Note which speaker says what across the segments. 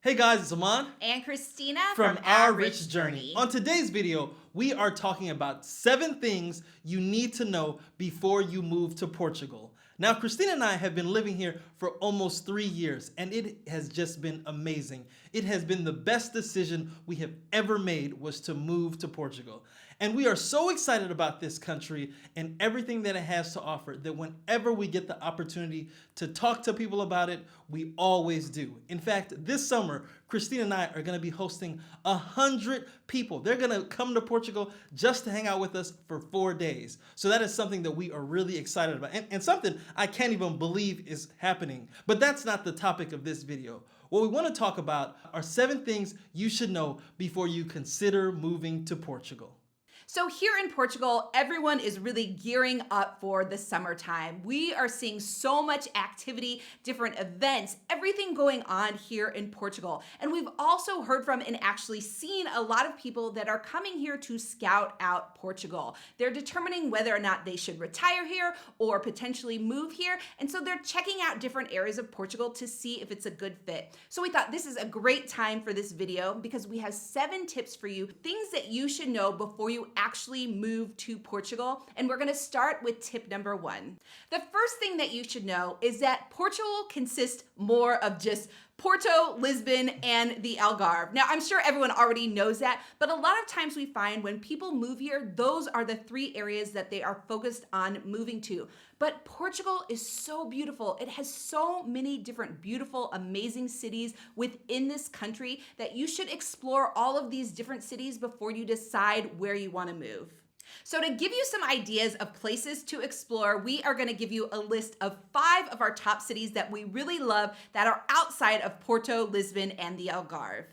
Speaker 1: Hey guys, it's Aman
Speaker 2: and Christina
Speaker 1: from Our Rich Journey. On today's video, we are talking about 7 things you need to know before you move to Portugal. Now, Christina and I have been living here for almost 3 years, and it has just been amazing. It has been the best decision we have ever made was to move to Portugal. And we are so excited about this country and everything that it has to offer that whenever we get the opportunity to talk to people about it, we always do. In fact, this summer, Christina and I are going to be hosting 100 people. They're going to come to Portugal just to hang out with us for 4 days. So that is something that we are really excited about and something I can't even believe is happening. But that's not the topic of this video. What we want to talk about are 7 things you should know before you consider moving to Portugal.
Speaker 2: So here in Portugal, everyone is really gearing up for the summertime. We are seeing so much activity, different events, everything going on here in Portugal. And we've also heard from and actually seen a lot of people that are coming here to scout out Portugal. They're determining whether or not they should retire here or potentially move here. And so they're checking out different areas of Portugal to see if it's a good fit. So we thought this is a great time for this video because we have 7 tips for you, things that you should know before you actually move to Portugal. And we're going to start with tip number 1. The first thing that you should know is that Portugal consists more of just Porto, Lisbon, and the Algarve. Now, I'm sure everyone already knows that, but a lot of times we find when people move here, those are the 3 areas that they are focused on moving to. But Portugal is so beautiful. It has so many different beautiful, amazing cities within this country that you should explore all of these different cities before you decide where you want to move. So to give you some ideas of places to explore, we are going to give you a list of 5 of our top cities that we really love that are outside of Porto, Lisbon, and the Algarve.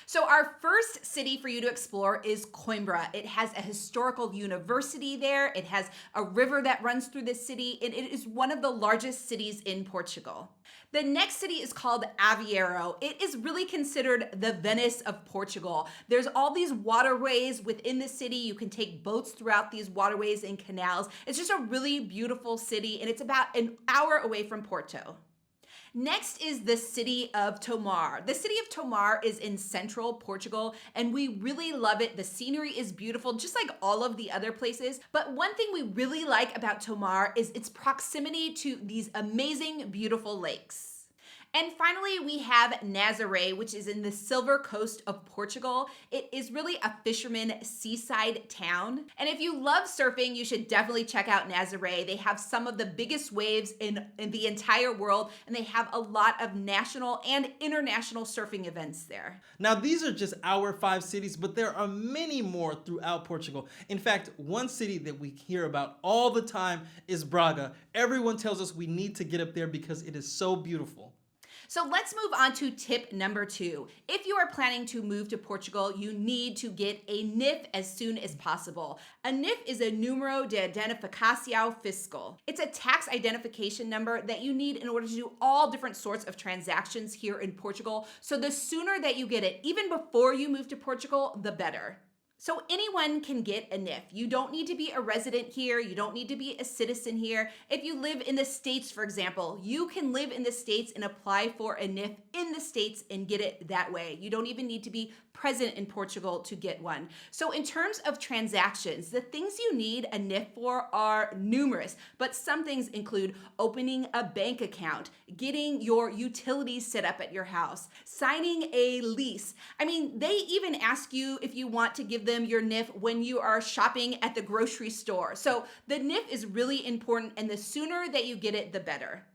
Speaker 2: So our first city for you to explore is Coimbra. It has a historical university there. It has a river that runs through the city, and it is one of the largest cities in Portugal. The next city is called Aveiro. It is really considered the Venice of Portugal. There's all these waterways within the city. You can take boats throughout these waterways and canals. It's just a really beautiful city, and it's about an hour away from Porto. Next is the city of Tomar. The city of Tomar is in central Portugal, and we really love it. The scenery is beautiful, just like all of the other places. But one thing we really like about Tomar is its proximity to these amazing, beautiful lakes. And finally, we have Nazaré, which is in the Silver Coast of Portugal. It is really a fisherman seaside town. And if you love surfing, you should definitely check out Nazaré. They have some of the biggest waves in the entire world, and they have a lot of national and international surfing events there.
Speaker 1: Now, these are just our 5 cities, but there are many more throughout Portugal. In fact, one city that we hear about all the time is Braga. Everyone tells us we need to get up there because it is so beautiful.
Speaker 2: So let's move on to tip number 2. If you are planning to move to Portugal, you need to get a NIF as soon as possible. A NIF is a Número de Identificação Fiscal. It's a tax identification number that you need in order to do all different sorts of transactions here in Portugal. So the sooner that you get it, even before you move to Portugal, the better. So anyone can get a NIF. You don't need to be a resident here. You don't need to be a citizen here. If you live in the States, for example, you can live in the States and apply for a NIF in the States and get it that way. You don't even need to be present in Portugal to get one. So in terms of transactions, the things you need a NIF for are numerous, but some things include opening a bank account, getting your utilities set up at your house, signing a lease. I mean, they even ask you if you want to give them your NIF when you are shopping at the grocery store. So the NIF is really important, and the sooner that you get it, the better.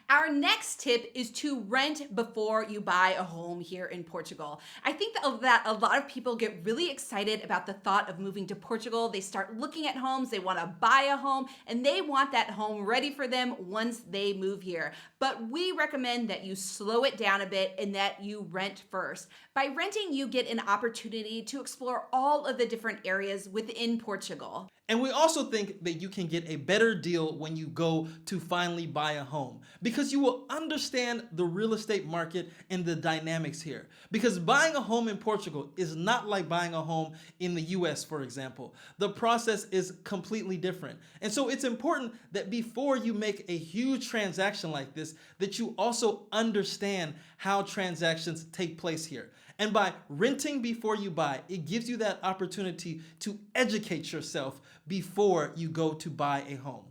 Speaker 2: Our next tip is to rent before you buy a home here in Portugal. I think that a lot of people get really excited about the thought of moving to Portugal. They start looking at homes, they want to buy a home, and they want that home ready for them once they move here. But we recommend that you slow it down a bit and that you rent first. By renting, you get an opportunity to explore all of the different areas within Portugal.
Speaker 1: And we also think that you can get a better deal when you go to finally buy a home. because you will understand the real estate market and the dynamics here. Because buying a home in Portugal is not like buying a home in the US, for example. The process is completely different. And so it's important that before you make a huge transaction like this, that you also understand how transactions take place here. And by renting before you buy, it gives you that opportunity to educate yourself before you go to buy a home.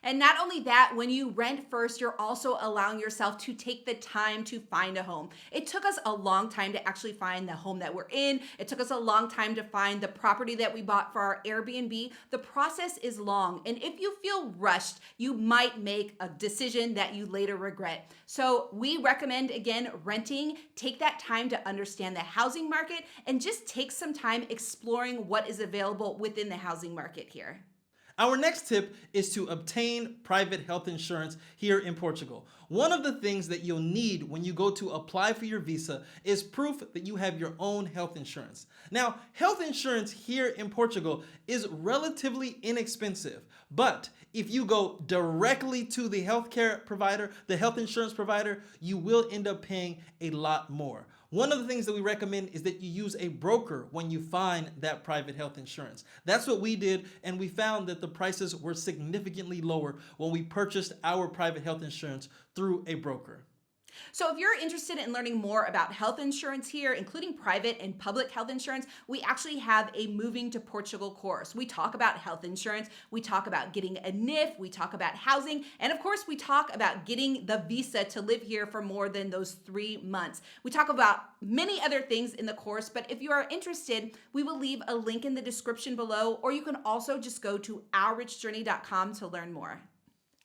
Speaker 2: And not only that, when you rent first, you're also allowing yourself to take the time to find a home. It took us a long time to actually find the home that we're in. It took us a long time to find the property that we bought for our Airbnb. The process is long. And if you feel rushed, you might make a decision that you later regret. So we recommend, again, renting. Take that time to understand the housing market and just take some time exploring what is available within the housing market here.
Speaker 1: Our next tip is to obtain private health insurance here in Portugal. One of the things that you'll need when you go to apply for your visa is proof that you have your own health insurance. Now, health insurance here in Portugal is relatively inexpensive, but if you go directly to the healthcare provider, the health insurance provider, you will end up paying a lot more. One of the things that we recommend is that you use a broker when you find that private health insurance. That's what we did, and we found that the prices were significantly lower when we purchased our private health insurance through a broker.
Speaker 2: So if you're interested in learning more about health insurance here, including private and public health insurance, we actually have a Moving to Portugal course. We talk about health insurance, we talk about getting a NIF, we talk about housing, and of course we talk about getting the visa to live here for more than those 3 months. We talk about many other things in the course, but if you are interested, we will leave a link in the description below, or you can also just go to ourrichjourney.com to learn more.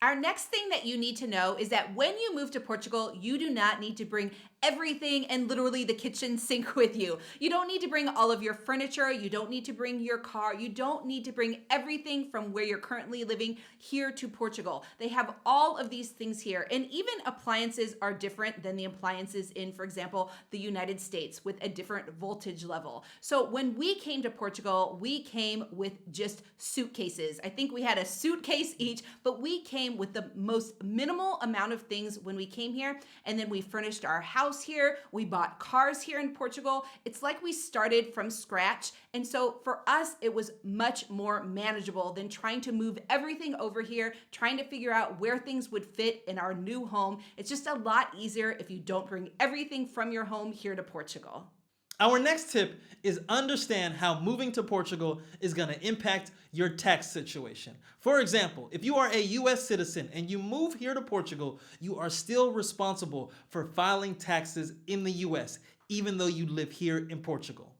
Speaker 2: Our next thing that you need to know is that when you move to Portugal, you do not need to bring everything and literally the kitchen sink with you. You don't need to bring all of your furniture. You don't need to bring your car. You don't need to bring everything from where you're currently living here to Portugal. They have all of these things here. And even appliances are different than the appliances in, for example, the United States with a different voltage level. So when we came to Portugal, we came with just suitcases. I think we had a suitcase each, but we came with the most minimal amount of things when we came here. And then we furnished our house here. We bought cars here in Portugal. It's like we started from scratch. And so for us, it was much more manageable than trying to move everything over here, trying to figure out where things would fit in our new home. It's just a lot easier if you don't bring everything from your home here to Portugal.
Speaker 1: Our next tip is understand how moving to Portugal is going to impact your tax situation. For example, if you are a US citizen and you move here to Portugal, you are still responsible for filing taxes in the US, even though you live here in Portugal.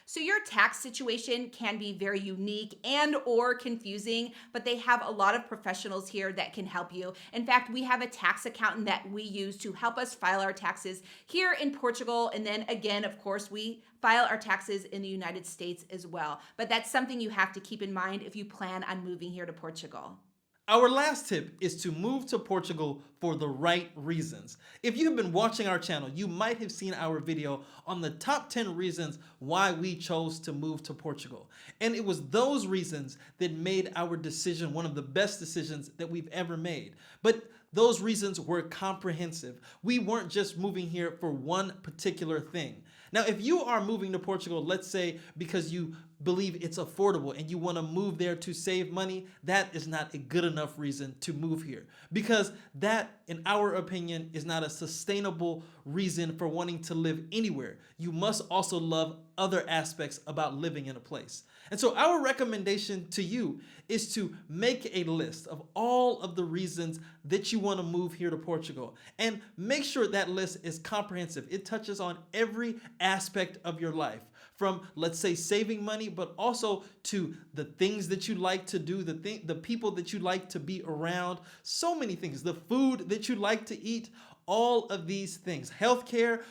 Speaker 2: So your tax situation can be very unique and or confusing, but they have a lot of professionals here that can help you. In fact, we have a tax accountant that we use to help us file our taxes here in Portugal. And then again, of course, we file our taxes in the United States as well. But that's something you have to keep in mind if you plan on moving here to Portugal.
Speaker 1: Our last tip is to move to Portugal for the right reasons. If you've been watching our channel, you might have seen our video on the top 10 reasons why we chose to move to Portugal. And it was those reasons that made our decision one of the best decisions that we've ever made. But those reasons were comprehensive. We weren't just moving here for one particular thing. Now, if you are moving to Portugal, let's say because you believe it's affordable and you want to move there to save money, that is not a good enough reason to move here. Because that, in our opinion, is not a sustainable reason for wanting to live anywhere. You must also love other aspects about living in a place. And so our recommendation to you is to make a list of all of the reasons that you want to move here to Portugal, and make sure that list is comprehensive. It touches on every aspect of your life, from, let's say, saving money, but also to the things that you like to do, the people that you like to be around, so many things, the food that you like to eat, all of these things, healthcare.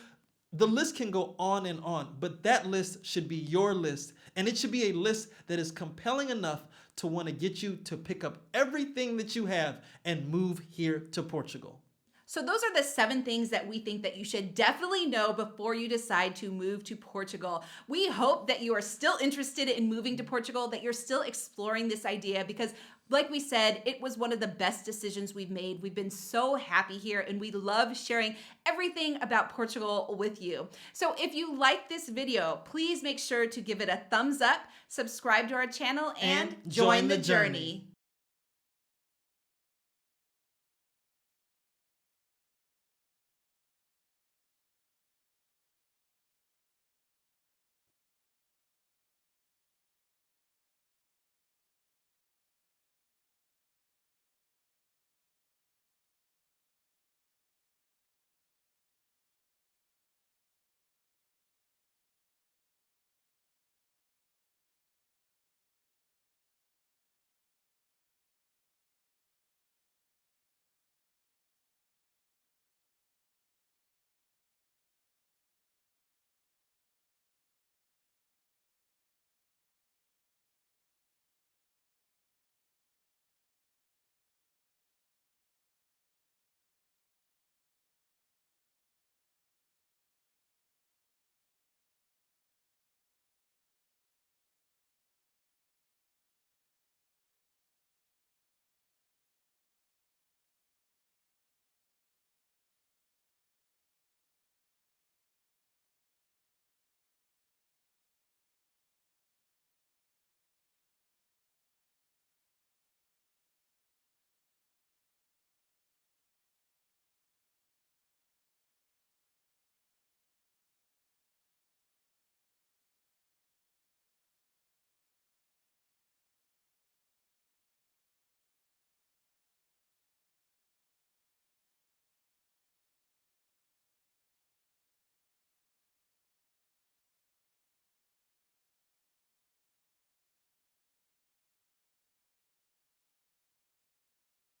Speaker 1: The list can go on, but that list should be your list, and it should be a list that is compelling enough to want to get you to pick up everything that you have and move here to Portugal.
Speaker 2: So those are the 7 things that we think that you should definitely know before you decide to move to Portugal. We hope that you are still interested in moving to Portugal, that you're still exploring this idea, because Like we said, it was one of the best decisions we've made. We've been so happy here and we love sharing everything about Portugal with you. So if you like this video, please make sure to give it a thumbs up, subscribe to our channel, and join the journey.